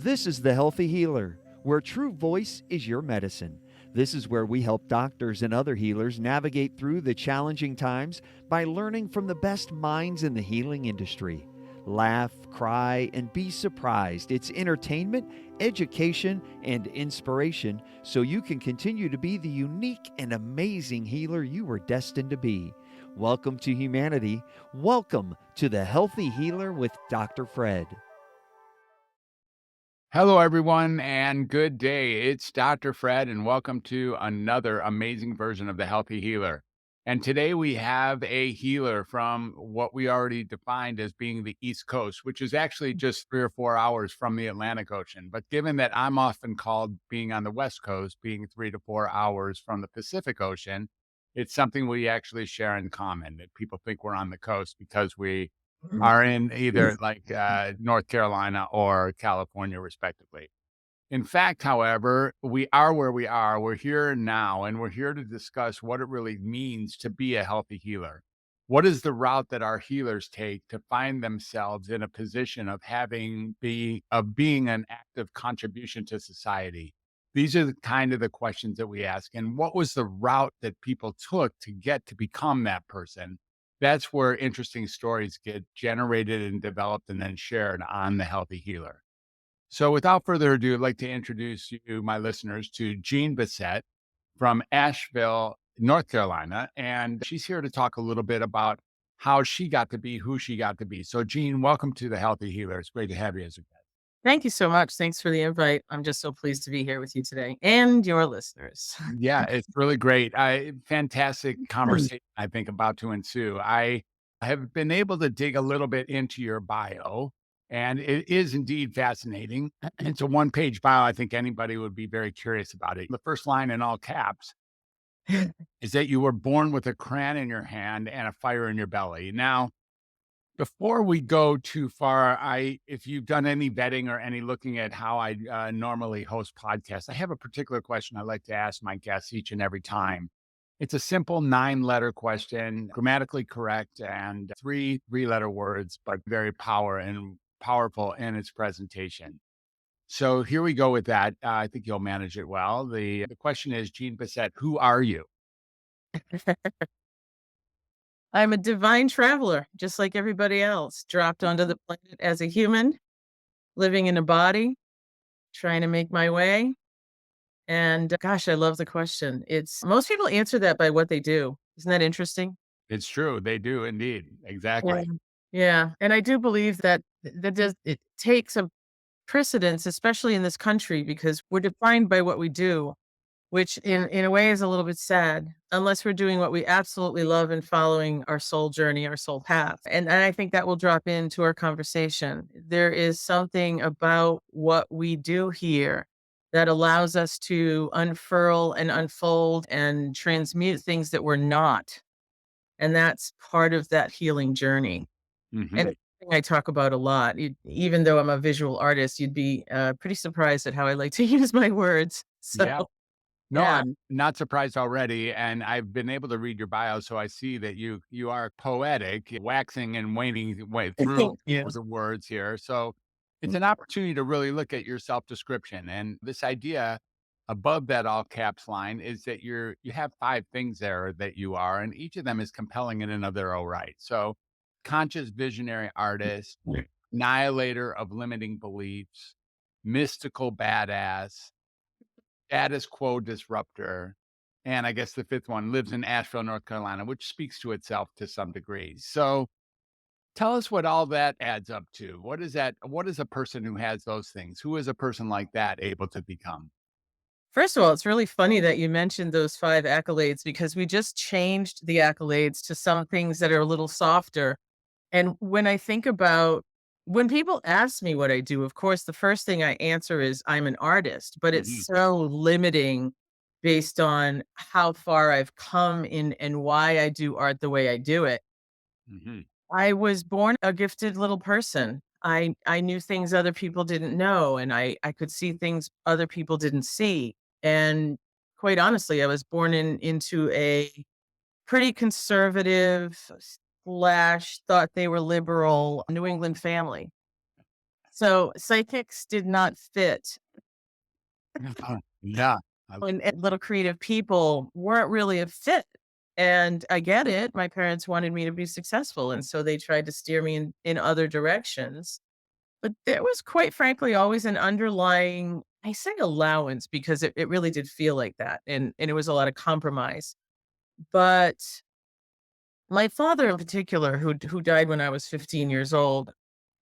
This is The Healthy Healer, where true voice is your medicine. This is where we help doctors and other healers navigate through the challenging times by learning from the best minds in the healing industry. Laugh, cry, and be surprised. It's entertainment, education, and inspiration so you can continue to be the unique and amazing healer you were destined to be. Welcome to humanity. Welcome to The Healthy Healer with Dr. Fred. Hello, everyone, and good day. It's Dr. Fred, and welcome to another amazing version of the Healthy Healer. And today we have a healer from what we already defined as being the East Coast, which is actually just 3 or 4 hours from the Atlantic Ocean. But given that I'm often called being on the West Coast, being 3 to 4 hours from the Pacific Ocean, it's something we actually share in common, that people think we're on the coast because we are in either North Carolina or California, respectively. In fact, however, we are where we are. We're here now, and we're here to discuss what it really means to be a healthy healer. What is the route that our healers take to find themselves in a position of being an active contribution to society? These are the kind of the questions that we ask. And what was the route that people took to get to become that person? That's where interesting stories get generated and developed and then shared on the Healthy Healer. So without further ado, I'd like to introduce you, my listeners, to Jeanne Bessette from Asheville, North Carolina. And she's here to talk a little bit about how she got to be who she got to be. So Jeanne, welcome to the Healthy Healer. It's great to have you as a guest. Thank you so much. Thanks for the invite. I'm just so pleased to be here with you today and your listeners. Yeah, it's really great. Fantastic conversation, I think, about to ensue. I have been able to dig a little bit into your bio, and it is indeed fascinating. It's a one-page bio. I think anybody would be very curious about it. The first line in all caps is that you were born with a crayon in your hand and a fire in your belly. Now, before we go too far, if you've done any vetting or any looking at how I normally host podcasts, I have a particular question I like to ask my guests each and every time. It's a simple 9-letter question, grammatically correct, and three-letter words, but very powerful in its presentation. So here we go with that. I think you'll manage it well. The question is, Jeanne Bessette, who are you? I'm a divine traveler, just like everybody else, dropped onto the planet as a human, living in a body, trying to make my way. And gosh, I love the question. It's most people answer that by what they do. Isn't that interesting? It's true. They do indeed. Exactly. Yeah. And I do believe that it takes a precedence, especially in this country, because we're defined by what we do, which in a way is a little bit sad, unless we're doing what we absolutely love and following our soul journey, our soul path. And I think that will drop into our conversation. There is something about what we do here that allows us to unfurl and unfold and transmute things that we're not. And that's part of that healing journey. And Mhm. it's something I talk about a lot. Even though I'm a visual artist, you'd be pretty surprised at how I like to use my words. So, Yeah. No, yeah. I'm not surprised already, and I've been able to read your bio, so I see that you are poetic, waxing and waning way through Yeah. the words here. So it's an opportunity to really look at your self-description. And this idea above that all caps line is that you have 5 things there that you are, and each of them is compelling in and of their own right. So conscious visionary artist, annihilator of limiting beliefs, mystical badass, status quo disruptor. And I guess the fifth one lives in Asheville, North Carolina, which speaks to itself to some degree. So tell us what all that adds up to. What is that? What is a person who has those things? Who is a person like that able to become? First of all, it's really funny that you mentioned those 5 accolades because we just changed the accolades to some things that are a little softer. And when I think about when people ask me what I do, of course, the first thing I answer is I'm an artist, but it's Hmm. so limiting based on how far I've come in and why I do art the way I do it. Hmm. I was born a gifted little person. I knew things other people didn't know, and I could see things other people didn't see. And quite honestly, I was born into a pretty conservative slash thought they were liberal New England family. So psychics did not fit. Yeah. I And little creative people weren't really a fit. And I get it. My parents wanted me to be successful. And so they tried to steer me in other directions. But there was, quite frankly, always an underlying, I say allowance because it really did feel like that. And it was a lot of compromise. But my father in particular, who died when I was 15 years old,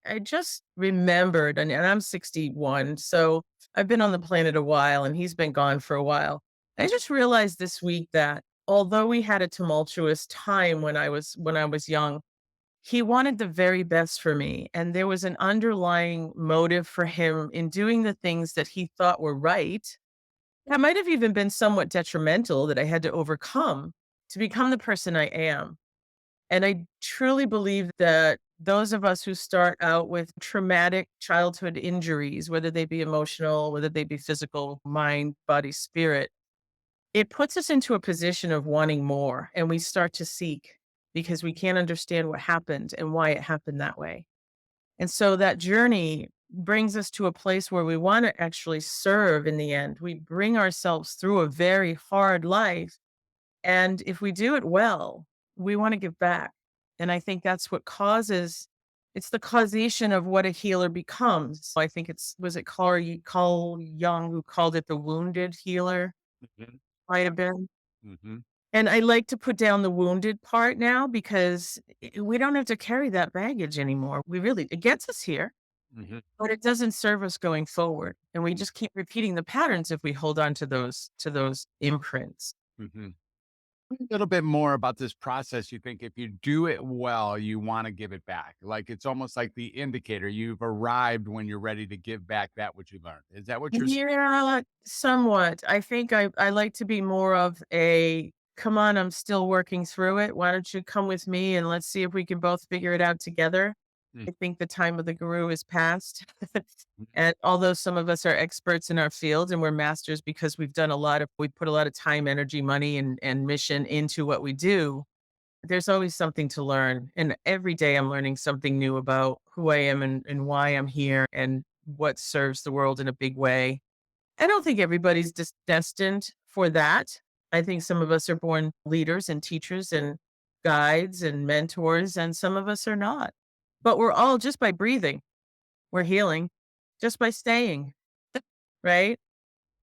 I just remembered, and I'm 61, so I've been on the planet a while, and he's been gone for a while. I just realized this week that although we had a tumultuous time when I was young, he wanted the very best for me, and there was an underlying motive for him in doing the things that he thought were right. That might have even been somewhat detrimental that I had to overcome to become the person I am. And I truly believe that those of us who start out with traumatic childhood injuries, whether they be emotional, whether they be physical, mind, body, spirit, it puts us into a position of wanting more. And we start to seek because we can't understand what happened and why it happened that way. And so that journey brings us to a place where we want to actually serve in the end. We bring ourselves through a very hard life, and if we do it well, we wanna give back. And I think that's what causes it's the causation of what a healer becomes. I think was it Carl Jung who called it the wounded healer? Mhm. Might have been. Mhm. And I like to put down the wounded part now because we don't have to carry that baggage anymore. It gets us here, Mhm. but it doesn't serve us going forward. And we just keep repeating the patterns if we hold on to those imprints. Mhm. A little bit more about this process. You think if you do it well, you want to give it back. Like it's almost like the indicator. You've arrived when you're ready to give back that which you learned. Is that what you're saying? Yeah, somewhat. I think I like to be more of a, "Come on, I'm still working through it. Why don't you come with me and let's see if we can both figure it out together?" Mm, I think the time of the guru is past. mhm. And although some of us are experts in our field and we're masters because we put a lot of time, energy, money, and mission into what we do, there's always something to learn. And every day I'm learning something new about who I am and why I'm here and what serves the world in a big way. I don't think everybody's destined for that. I think some of us are born leaders and teachers and guides and mentors, and some of us are not. But we're all, just by breathing, we're healing, just by staying, right?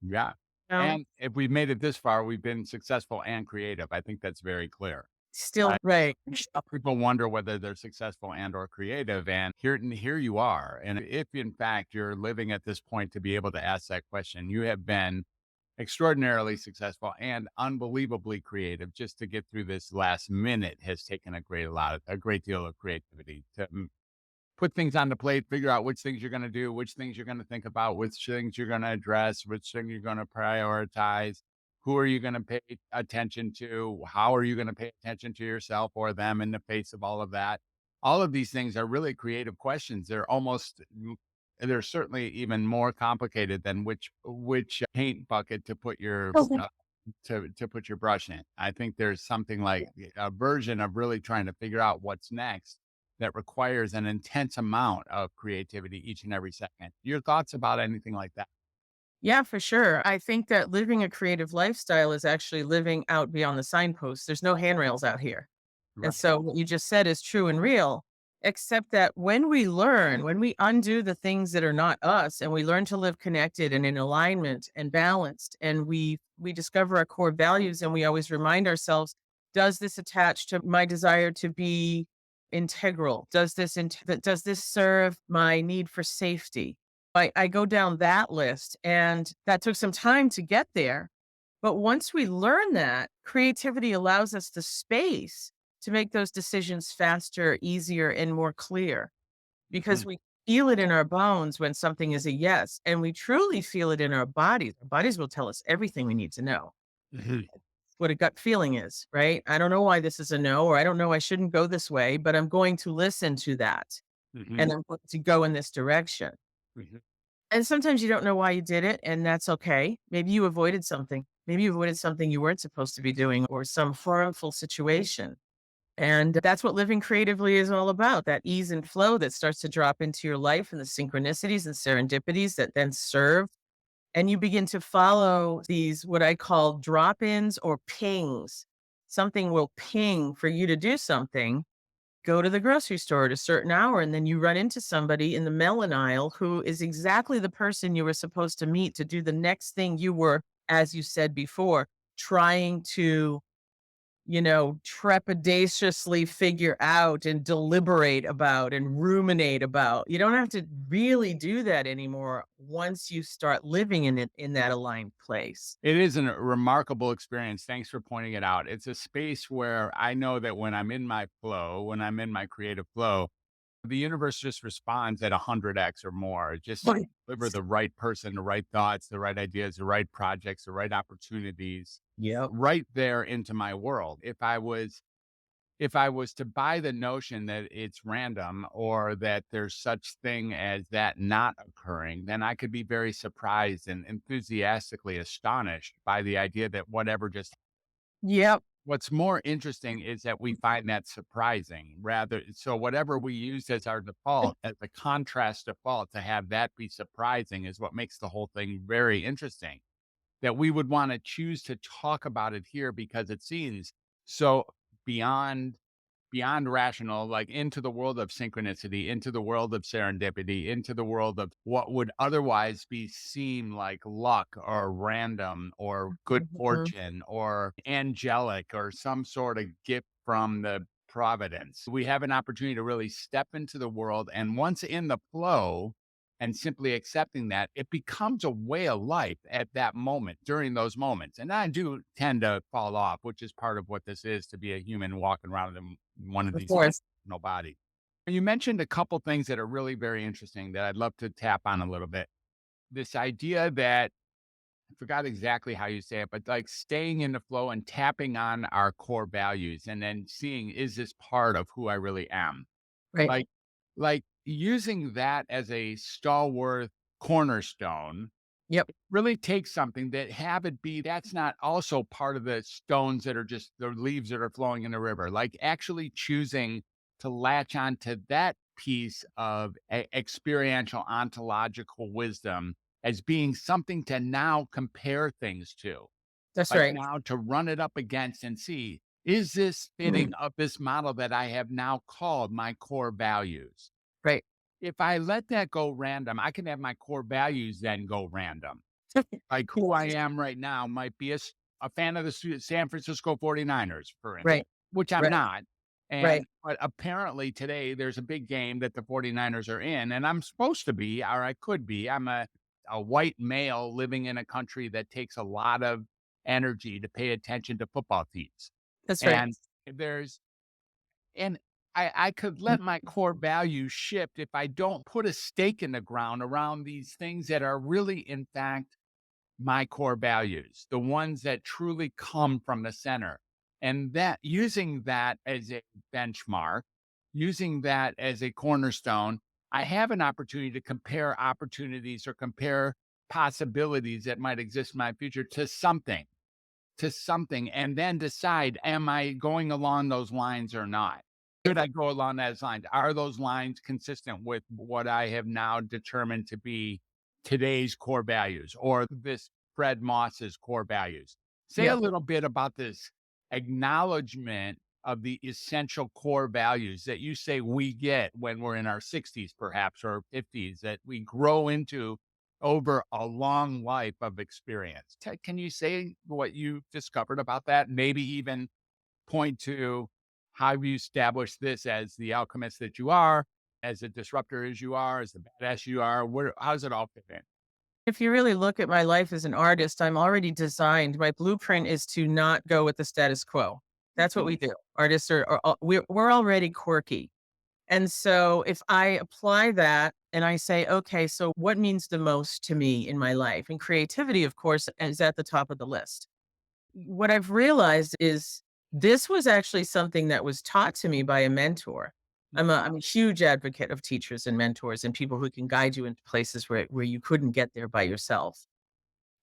Yeah. No, And if we've made it this far, we've been successful and creative. I think that's very clear. still right. Some people wonder whether they're successful and or creative, and here you are. And if in fact you're living at this point to be able to ask that question, you have been extraordinarily successful and unbelievably creative. Just to get through this last minute has taken a great deal of creativity to put things on the plate, figure out which things you're going to do, which things you're going to think about, which things you're going to address, which thing you're going to prioritize, who are you going to pay attention to, how are you going to pay attention to yourself or them in the face of all of that. All of these things are really creative questions. They're certainly even more complicated than which paint bucket to put your Okay. to put your brush in. I think there's something like a version of really trying to figure out what's next that requires an intense amount of creativity each and every second. Your thoughts about anything like that? Yeah, for sure. I think that living a creative lifestyle is actually living out beyond the signposts. There's no handrails out here. And Right. so what you just said is true and real, except that when we undo the things that are not us and we learn to live connected and in alignment and balanced, and we discover our core values and we always remind ourselves, does this attach to my desire to be integral? Does this serve my need for safety? I go down that list, and that took some time to get there. But once we learn that, creativity allows us the space to make those decisions faster, easier, and more clear Mhm, because we feel it in our bones when something is a yes, and we truly feel it in our bodies. Our bodies will tell us everything we need to know. mhm, What a gut feeling is, right? I don't know why this is a no, or I don't know I shouldn't go this way, but I'm going to listen to that mhm, and I'm going to go in this direction. mhm, And sometimes you don't know why you did it, and that's okay. Maybe you avoided something. Maybe you avoided something you weren't supposed to be doing or some harmful situation. And that's what living creatively is all about, that ease and flow that starts to drop into your life and the synchronicities and serendipities that then serve. And you begin to follow these, what I call drop ins or pings. Something will ping for you to do something. Go to the grocery store at a certain hour, and then you run into somebody in the melon aisle who is exactly the person you were supposed to meet to do the next thing you were, as you said before, trying to trepidatiously figure out and deliberate about and ruminate about. You don't have to really do that anymore once you start living in it in that aligned place. It is a remarkable experience. Thanks for pointing it out. It's a space where I know that when I'm in my flow, when I'm in my creative flow, the universe just responds at 100x or more. Just Right. deliver the right person, the right thoughts, the right ideas, the right projects, the right opportunities Yep. right there into my world. If I was to buy the notion that it's random or that there's such thing as that not occurring, then I could be very surprised and enthusiastically astonished by the idea that whatever just Yep. what's more interesting is that we find that surprising rather so whatever we use as our default, as a contrast default, to have that be surprising is what makes the whole thing very interesting. That we would want to choose to talk about it here because it seems so beyond rational, like into the world of synchronicity, into the world of serendipity, into the world of what would otherwise be seem like luck or random or good Mhm. fortune or angelic or some sort of gift from the providence. We have an opportunity to really step into the world. And once in the flow, and simply accepting that, it becomes a way of life at that moment, during those moments. And I do tend to fall off, which is part of what this is to be a human walking around in one of Of these course. no body. And you mentioned a couple things that are really very interesting that I'd love to tap on a little bit. This idea that I forgot exactly how you say it, but like staying in the flow and tapping on our core values and then seeing, is this part of who I really am? Right. Like like using that as a stalwart cornerstone Yep. really takes something that have it be that's not also part of the stones that are just the leaves that are flowing in the river. Like actually choosing to latch on to that piece of experiential ontological wisdom as being something to now compare things to, That's like right. now to run it up against and see, is this fitting Mm. of this model that I have now called my core values? Right. If I let that go random, I can have my core values then go random. Like who I Yes. am right now might be a fan of the San Francisco 49ers, for instance, Right. which I'm Right. not. Right. But apparently today there's a big game that the 49ers are in, and I'm supposed to be, or I could be. I'm a white male living in a country that takes a lot of energy to pay attention to football teams. That's right. And there's and I could let my core values shift if I don't put a stake in the ground around these things that are really, in fact, my core values, the ones that truly come from the center. And that using that as a benchmark, using that as a cornerstone, I have an opportunity to compare opportunities or compare possibilities that might exist in my future to something, and then decide, am I going along those lines or not? Should I go along those lines? Are those lines consistent with what I have now determined to be today's core values or this Fred Moss's core values? Say a Yep. little bit about this acknowledgement of the essential core values that you say we get when we're in our 60s, perhaps, or 50s, that we grow into over a long life of experience. Can you say what you discovered about that? Maybe even point to how you established this as the alchemist that you are, as a disruptor as you are, as the badass you are. How does it all fit in? If you really look at my life as an artist, I'm already designed. My blueprint is to not go with the status quo. That's what we Mhm. do. Artists we're already quirky. And so if I apply that and I say, okay, so what means the most to me in my life? And creativity, of course, is at the top of the list. What I've realized is this was actually something that was taught to me by a mentor. I'm a huge advocate of teachers and mentors and people who can guide you into places where you couldn't get there by yourself.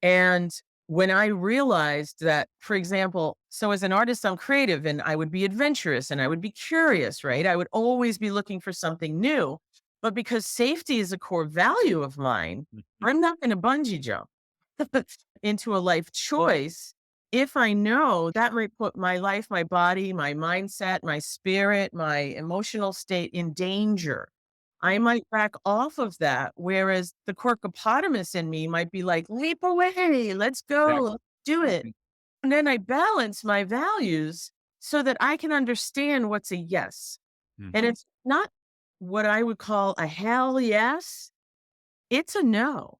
And when I realized that, for example, so as an artist, I'm creative and I would be adventurous and I would be curious, right? I would always be looking for something new. But because safety is a core value of mine, Mhm. I'm not going to bungee jump into a life choice if I know that might put my life, my body, my mindset, my spirit, my emotional state in danger. I might back off of that. Whereas the corkopotamus in me might be like, leap away, let's go, let's do it. Exactly. And then I balance my values so that I can understand what's a yes. And Mhm. it's not what I would call a hell yes, it's a no.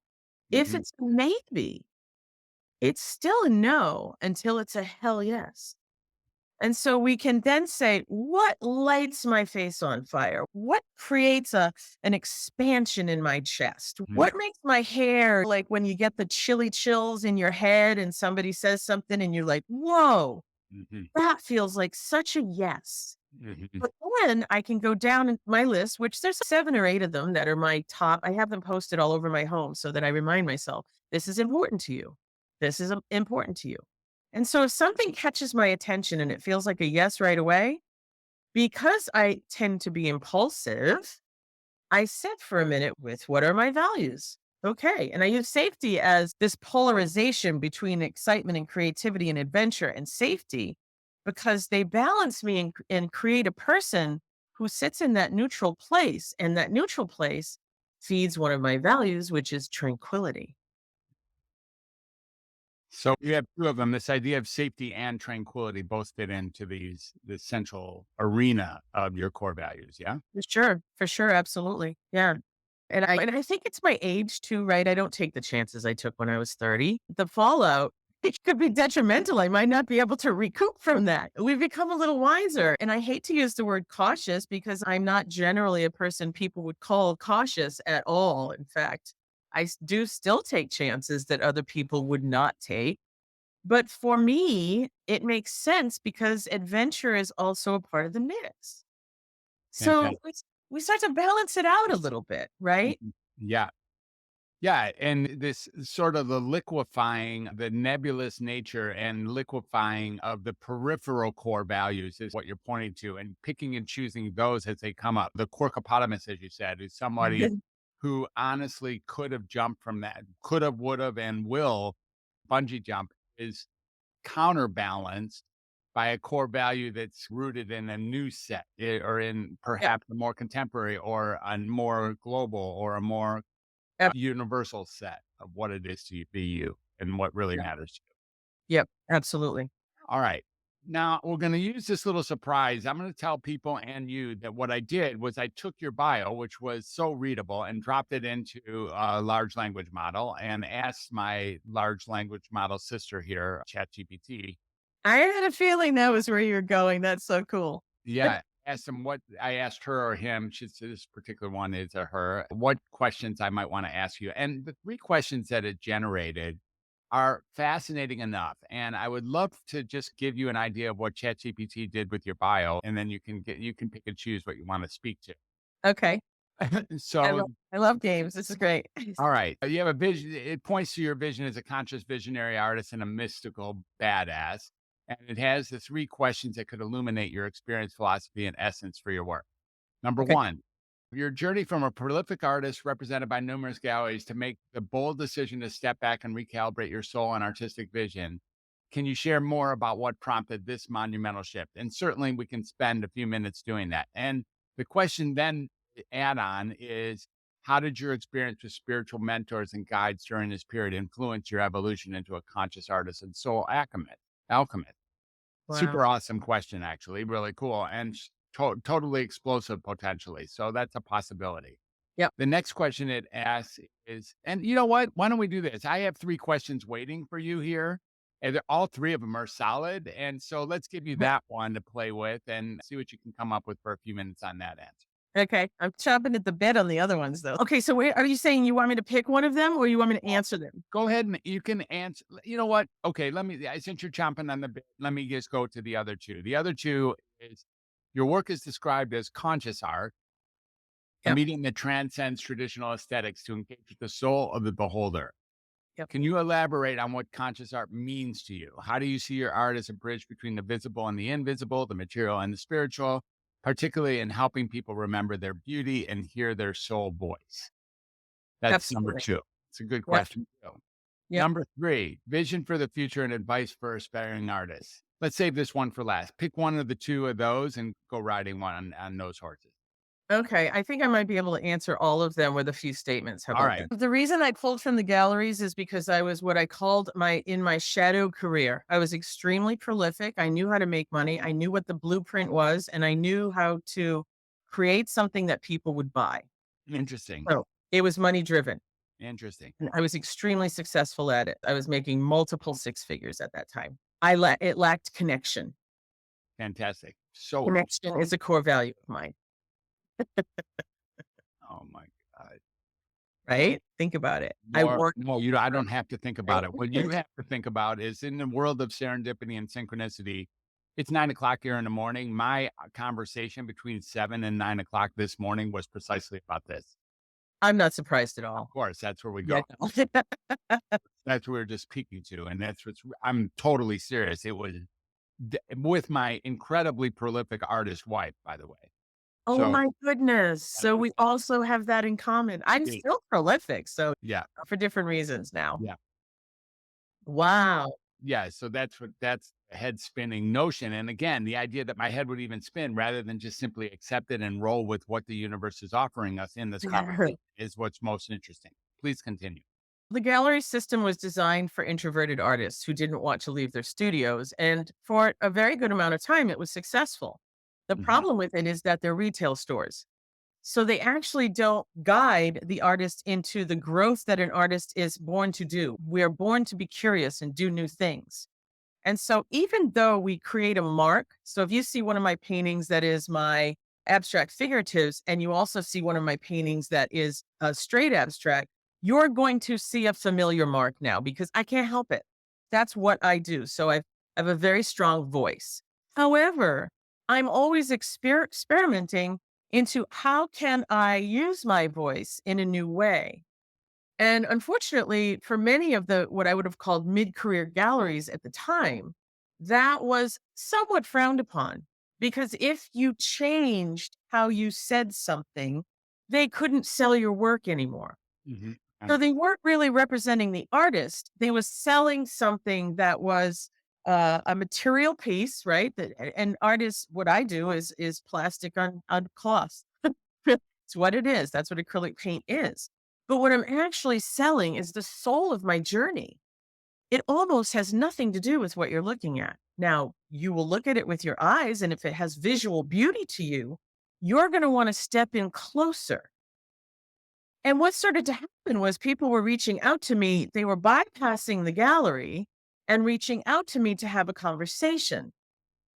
If Mhm. it's a maybe, it's still a no until it's a hell yes. And so we can then say, what lights my face on fire? What creates an expansion in my chest? Mhm. What makes my hair like when you get the chilly chills in your head and somebody says something and you're like, whoa, Mhm. that feels like such a yes. Mhm. But then I can go down in my list, which there's 7 or 8 of them that are my top. I have them posted all over my home so that I remind myself, this is important to you. This is important to you. And so if something catches my attention and it feels like a yes right away, because I tend to be impulsive, I sit for a minute with what are my values? Okay. And I use safety as this polarization between excitement and creativity and adventure and safety because they balance me and create a person who sits in that neutral place. And that neutral place feeds one of my values, which is tranquility. So you have two of them. This idea of safety and tranquility both fit into the central arena of your core values. Yeah. For sure. For sure. Absolutely. Yeah. And I think it's my age too, right? I don't take the chances I took when I was 30. The fallout, it could be detrimental. I might not be able to recoup from that. We've become a little wiser. And I hate to use the word cautious because I'm not generally a person people would call cautious at all. In fact, do still take chances that other people would not take. But for me, it makes sense because adventure is also a part of the mix. So Fantastic. we start to balance it out a little bit, right? Mhm. Yeah. Yeah, and this sort of the liquefying, the nebulous nature and liquefying of the peripheral core values is what you're pointing to, and picking and choosing those as they come up. The corkopotamus, as you said, is somebody who honestly could have jumped from that, could have, would have, and will bungee jump is counterbalanced by a core value that's rooted in a new set or in Yep. perhaps a more contemporary or a more global or a more Yep. universal set of what it is to be you and what really Yep. matters to you. Yep. Absolutely. All right. Now we're going to use this little surprise. I'm going to tell people and you that what I did was I took your bio, which was so readable, and dropped it into a large language model and asked my large language model sister here, ChatGPT. I had a feeling that was where you're going. That's so cool. Yeah. Asked him what I asked her or him. This particular one is a her. What questions I might want to ask you. And the 3 questions that it generated are fascinating enough. And I would love to just give you an idea of what ChatGPT did with your bio, and then you can pick and choose what you want to speak to. Okay. I So, love I love games. This is great. all right, you have a vision. It points to your vision as a conscious visionary artist and a mystical badass. And it has the 3 questions that could illuminate your experience, philosophy, and essence for your work. Number Okay. one, your journey from a prolific artist represented by numerous galleries to make the bold decision to step back and recalibrate your soul and artistic vision. Can you share more about what prompted this monumental shift? And certainly we can spend a few minutes doing that. And the question then add on is, how did your experience with spiritual mentors and guides during this period influence your evolution into a conscious artist and soul alchemist? Wow. Super awesome question, actually, really cool, and totally explosive potentially. So that's a possibility. Yep. The next question it asks is, and you know what? Why don't we do this? I have 3 questions waiting for you here, and all 3 of them are solid. And so let's give you Mhm. that one to play with and see what you can come up with for a few minutes on that answer. Okay. I'm chopping at the bit on the other ones though. Okay. So are you saying you want me to pick one of them or you want me to Well, answer them? go ahead and you can answer. You know what? Okay, since you're chomping on the bit, let me just go to the other two. The other two is your work is described as conscious art, a Yep. medium that transcends traditional aesthetics to engage with the soul of the beholder. Yep. Can you elaborate on what conscious art means to you? How do you see your art as a bridge between the visible and the invisible, the material and the spiritual, particularly in helping people remember their beauty and hear their soul voice? That's number Absolutely. 2. It's a good Yep. question too. Yep. Number 3, vision for the future and advice for aspiring artists. Let's save this one for last. Pick one of the 2 of those and go riding one on those horses. Okay, I think I might be able to answer all of them with a few statements. How All about right. that? The reason I pulled from the galleries is because I was what I called in my shadow career. I was extremely prolific. I knew how to make money. I knew what the blueprint was, and I knew how to create something that people would buy. Interesting. So it was money driven. Interesting. And I was extremely successful at it. I was making multiple six figures at that time. It lacked connection. Fantastic. So, Connection is a core value of mine, oh my God. right? Think about it. I worked No, I don't have to think about hard. it. What you have to think about is in the world of serendipity and synchronicity, it's 9 o'clock here in the morning. My conversation between 7 and 9 o'clock this morning was precisely about this. I'm not surprised at Of all. course, that's where we Yeah, go. no. That's where we're just peeking to. And I'm totally serious. It was with my incredibly prolific artist wife, by the way. Oh So, my goodness. So we also have that in common. I'm yeah, still prolific, so yeah, for different reasons now. yeah. Wow. Yeah, so that's a head spinning notion. And again, the idea that my head would even spin rather than just simply accept it and roll with what the universe is offering us in this conversation is what's most interesting. Please continue. The gallery system was designed for introverted artists who didn't want to leave their studios. And for a very good amount of time, it was successful. The Mhm. problem with it is that they're retail stores. So they actually don't guide the artist into the growth that an artist is born to do. We're born to be curious and do new things. And so even though we create a mark, so if you see one of my paintings that is my abstract figuratives, and you also see one of my paintings that is a straight abstract, you're going to see a familiar mark now because I can't help it. That's what I do. So I have a very strong voice. However, I'm always experimenting into how can I use my voice in a new way. And unfortunately, for many of the what I would have called mid-career galleries at the time, that was somewhat frowned upon because if you changed how you said something, they couldn't sell your work anymore. Mhm. So they weren't really representing the artist. They was selling something that was a material piece, right? And artists, what I do is plastic on cloth. It's what it is. That's what acrylic paint is. But what I'm actually selling is the soul of my journey. It almost has nothing to do with what you're looking at. Now, you will look at it with your eyes, and if it has visual beauty to you, you're going to want to step in closer. And what started to happen was people were reaching out to me. They were bypassing the gallery and reaching out to me to have a conversation.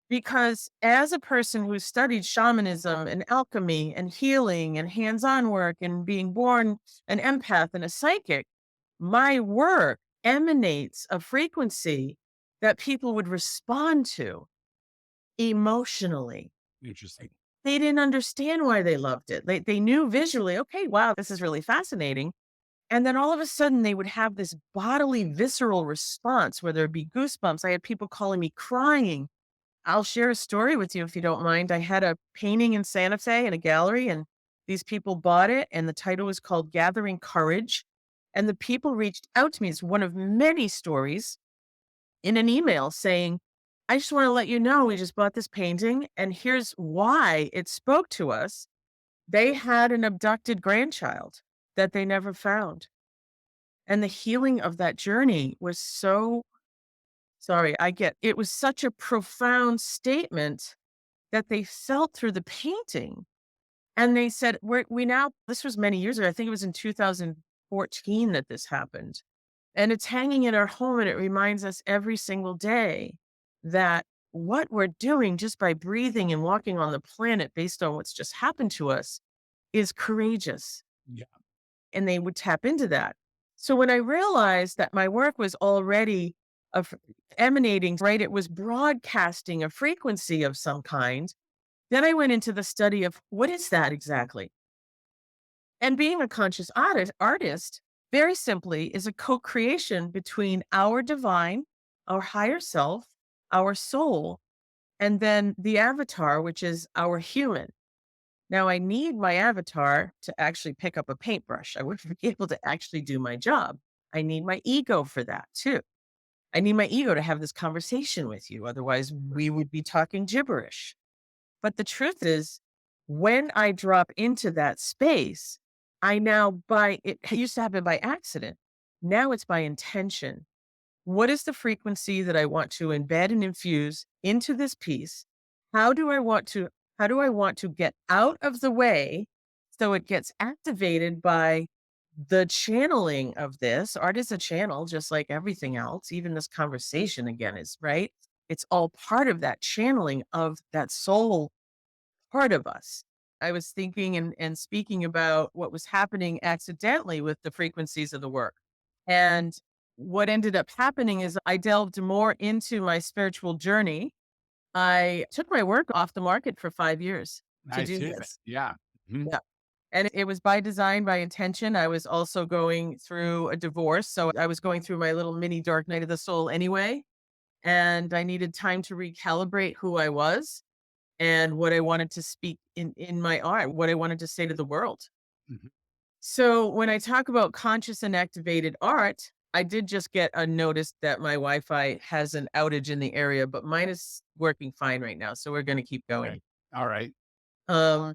Because as a person who studied shamanism and alchemy and healing and hands on work and being born an empath and a psychic, my work emanates a frequency that people would respond to emotionally. Interesting. They didn't understand why they loved it. They knew visually, okay, wow, this is really fascinating. And then all of a sudden, they would have this bodily, visceral response where there'd be goosebumps. I had people calling me crying. I'll share a story with you if you don't mind. I had a painting in Santa Fe in a gallery, and these people bought it, and the title was called Gathering Courage. And the people reached out to me. It's one of many stories in an email saying, I just want to let you know we just bought this painting, and here's why it spoke to us. They had an abducted grandchild that they never found. And the healing of that journey was so it was such a profound statement that they felt through the painting. And they said, this was many years ago. I think it was in 2014 that this happened. And it's hanging in our home. And it reminds us every single day that what we're doing just by breathing and walking on the planet based on what's just happened to us is courageous. Yeah. And they would tap into that. So when I realized that my work was already emanating, right, it was broadcasting a frequency of some kind, then I went into the study of what is that exactly? And being a conscious artist, very simply, is a co creation between our divine, our higher self, our soul, and then the avatar, which is our human. Now, I need my avatar to actually pick up a paintbrush. I wouldn't be able to actually do my job. I need my ego for that too. I need my ego to have this conversation with you. Otherwise, we would be talking gibberish. But the truth is, when I drop into that space, I now by it used to happen by accident. Now it's by intention. What is the frequency that I want to embed and infuse into this piece? How do I want to how do I want to get out of the way so it gets activated by the channeling of this? Art is a channel, just like everything else. Even this conversation again is right. It's all part of that channeling of that soul part of us. I was thinking and speaking about what was happening accidentally with the frequencies of the work. And what ended up happening is I delved more into my spiritual journey. I took my work off the market for 5 years to I do see that. this. Yeah. Mhm. Yeah. And it was by design, by intention. I was also going through a divorce. So I was going through my little mini dark night of the soul anyway. And I needed time to recalibrate who I was and what I wanted to speak in my art, what I wanted to say to the world. Mhm. So when I talk about conscious and activated art, I did just get a notice that my Wi-Fi has an outage in the area, but mine is working fine right now. So we're going to keep going. Okay. All right. Um,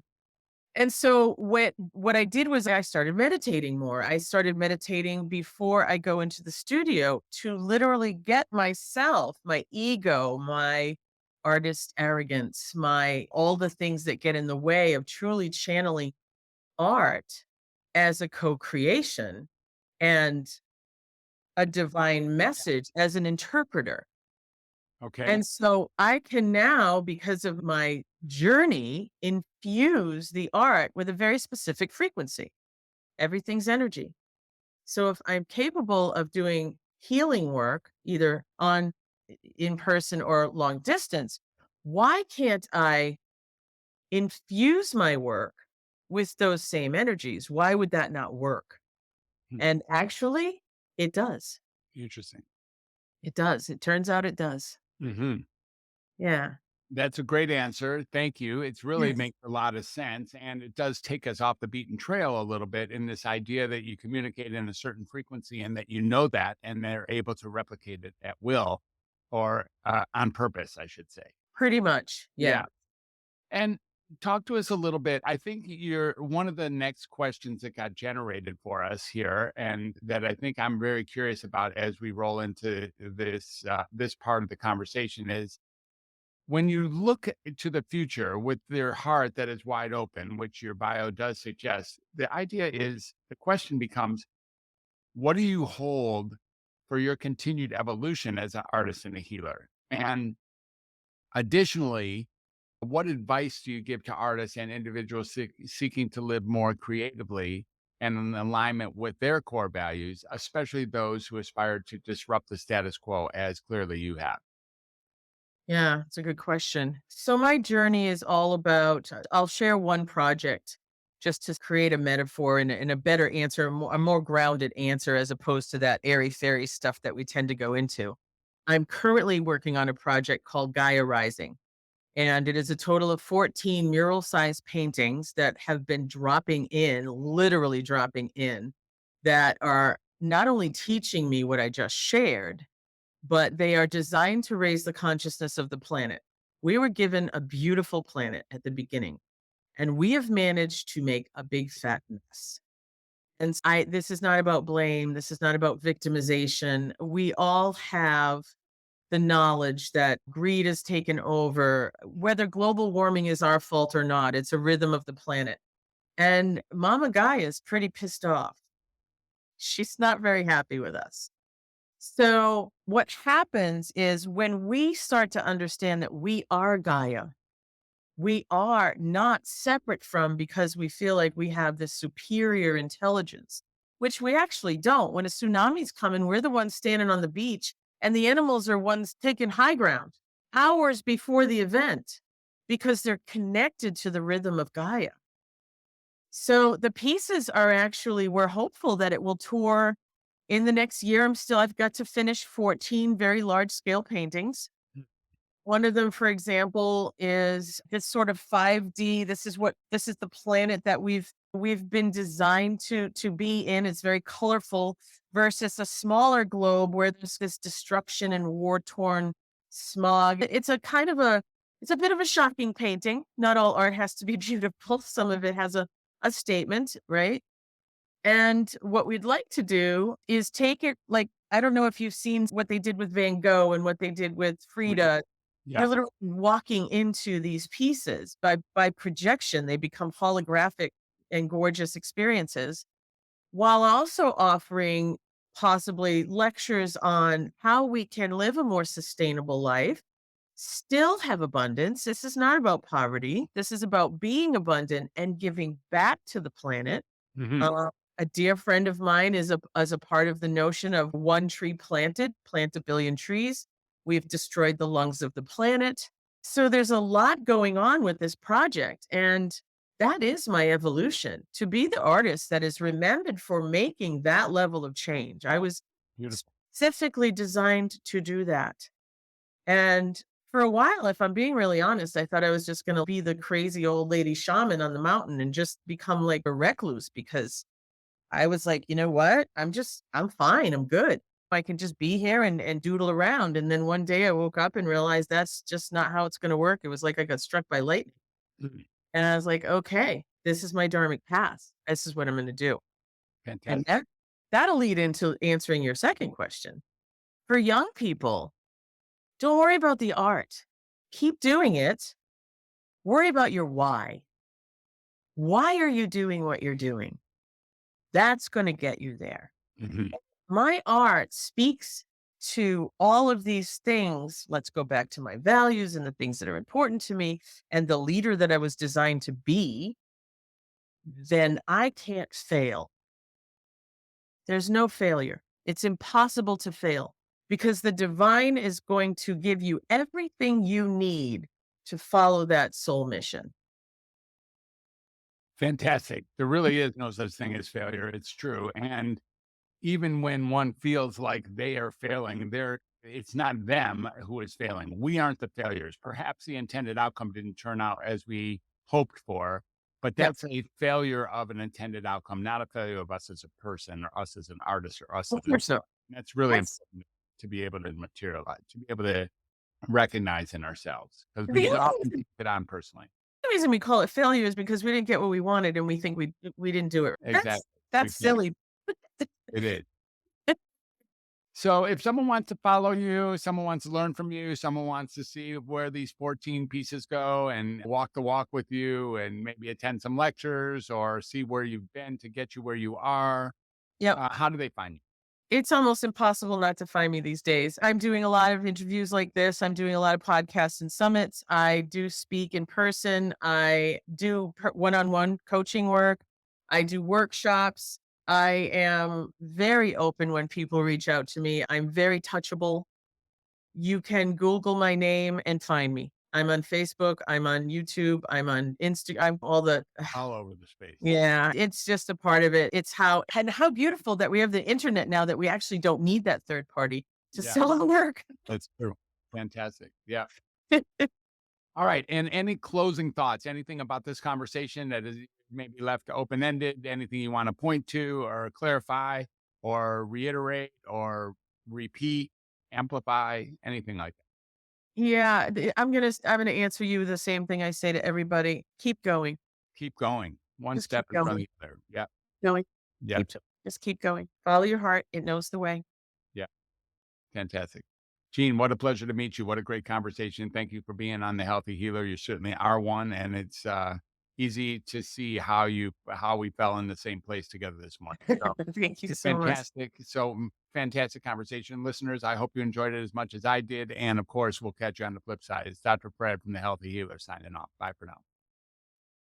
and so what I did was I started meditating more. I started meditating before I go into the studio to literally get myself, my ego, my artist arrogance, my all the things that get in the way of truly channeling art as a co-creation and a divine message as an interpreter. Okay. And so I can now, because of my journey, infuse the art with a very specific frequency. Everything's energy. So if I'm capable of doing healing work, either in person or long distance, why can't I infuse my work with those same energies? Why would that not work? Hmm. And actually, it does. Interesting. It does. It turns out it does. Mhm. Yeah. That's a great answer. Thank you. It's really Yes. makes a lot of sense. And it does take us off the beaten trail a little bit in this idea that you communicate in a certain frequency and that you know that and they're able to replicate it at will or on purpose, I should say. Pretty much. Yeah. Yeah. And talk to us a little bit. I think you're one of the next questions that got generated for us here, and that I think I'm very curious about as we roll into this part of the conversation is when you look to the future with your heart that is wide open, which your bio does suggest, the idea is the question becomes, what do you hold for your continued evolution as an artist and a healer? And additionally, what advice do you give to artists and individuals seeking to live more creatively and in alignment with their core values, especially those who aspire to disrupt the status quo, as clearly you have? Yeah. It's a good question. So my journey is all about, I'll share one project just to create a metaphor and a better answer, a more grounded answer as opposed to that airy fairy stuff that we tend to go into. I'm currently working on a project called Gaia Rising. And it is a total of 14 mural sized paintings that have been dropping in, literally dropping in, that are not only teaching me what I just shared, but they are designed to raise the consciousness of the planet. We were given a beautiful planet at the beginning, and we have managed to make a big fat mess. And this is not about blame. This is not about victimization. We all have the knowledge that greed has taken over, whether global warming is our fault or not. It's a rhythm of the planet. And Mama Gaia is pretty pissed off. She's not very happy with us. So, what happens is when we start to understand that we are Gaia, we are not separate from because we feel like we have this superior intelligence, which we actually don't. When a tsunami's coming, we're the ones standing on the beach and the animals are ones taking high ground hours before the event because they're connected to the rhythm of Gaia. So the pieces are actually, we're hopeful that it will tour in the next year. I've got to finish 14 very large scale paintings. One of them, for example, is this sort of 5D. This is the planet that we've been designed to be in. It's very colorful versus a smaller globe where there's this destruction and war-torn smog. It's a bit of a shocking painting. Not all art has to be beautiful. Some of it has a statement, right? And what we'd like to do is take it, like, I don't know if you've seen what they did with Van Gogh and what they did with Right. Frida. Yeah. You're literally walking into these pieces by projection. They become holographic and gorgeous experiences, while also offering possibly lectures on how we can live a more sustainable life, still have abundance. This is not about poverty. This is about being abundant and giving back to the planet. Hmm. uh, a dear friend of mine is a part of the notion of one tree planted, plant a billion trees. We've destroyed the lungs of the planet. So there's a lot going on with this project. And that is my evolution, to be the artist that is remembered for making that level of change. I was Beautiful. specifically designed to do that. And for a while, if I'm being really honest, I thought I was just going to be the crazy old lady shaman on the mountain and just become like a recluse, because I was like, you know what? I'm fine. I'm good. I can just be here and doodle around. And then one day I woke up and realized that's just not how it's going to work. It was like I got struck by lightning. Mhm. And I was like, okay, this is my dharmic path. This is what I'm going to do. And Fantastic. that'll lead into answering your second question. For young people, don't worry about the art. Keep doing it. Worry about your why. Why are you doing what you're doing? That's going to get you there. Hmm. My art speaks to all of these things. Let's go back to my values and the things that are important to me and the leader that I was designed to be. Then I can't fail. There's no failure. It's impossible to fail, because the divine is going to give you everything you need to follow that soul mission. Fantastic. There really is no such thing as failure. It's true. And even when one feels like they are failing, it's not them who is failing. We aren't the failures. Perhaps the intended outcome didn't turn out as we hoped for, but Yeah, that's a failure of an intended outcome, not a failure of us as a person or us as an artist or us of as a, course so. that's really That's important to be able to materialize, to be able to recognize in ourselves because the we only often take it on personally. reason we call it failure is because we didn't get what we wanted and we think we didn't do it. Exactly. We That's feel silly. it is. So if someone wants to follow you, someone wants to learn from you, someone wants to see where these 14 pieces go and walk the walk with you and maybe attend some lectures or see where you've been to get you where you are, Yep. how do they find you? It's almost impossible not to find me these days. I'm doing a lot of interviews like this. I'm doing a lot of podcasts and summits. I do speak in person. I do one-on-one coaching work. I do workshops. I am very open when people reach out to me. I'm very touchable. You can Google my name and find me. I'm on Facebook. I'm on YouTube. I'm on Instagram. I'm all the All over the space. yeah, it's just a part of it. It's how beautiful that we have the internet now, that we actually don't need that third party to Yeah, sell our work. that's true. Fantastic. Yeah. All right. And any closing thoughts, anything about this conversation that is maybe left open ended, anything you want to point to or clarify or reiterate or repeat, amplify, anything like that? Yeah, I'm gonna answer you the same thing I say to everybody. Keep going. Keep going. One Just keep step in front of going. the other. Yep. Going. Yep. Keep just keep going. Follow your heart. It knows the way. Yep. Fantastic. Jeanne, what a pleasure to meet you. What a great conversation. Thank you for being on the Healthy Healer. You certainly are one, and it's easy to see how we fell in the same place together this morning. So Thank you so much. fantastic. So fantastic conversation, listeners. I hope you enjoyed it as much as I did, and of course, we'll catch you on the flip side. It's Dr. Fred from the Healthy Healer signing off. Bye for now.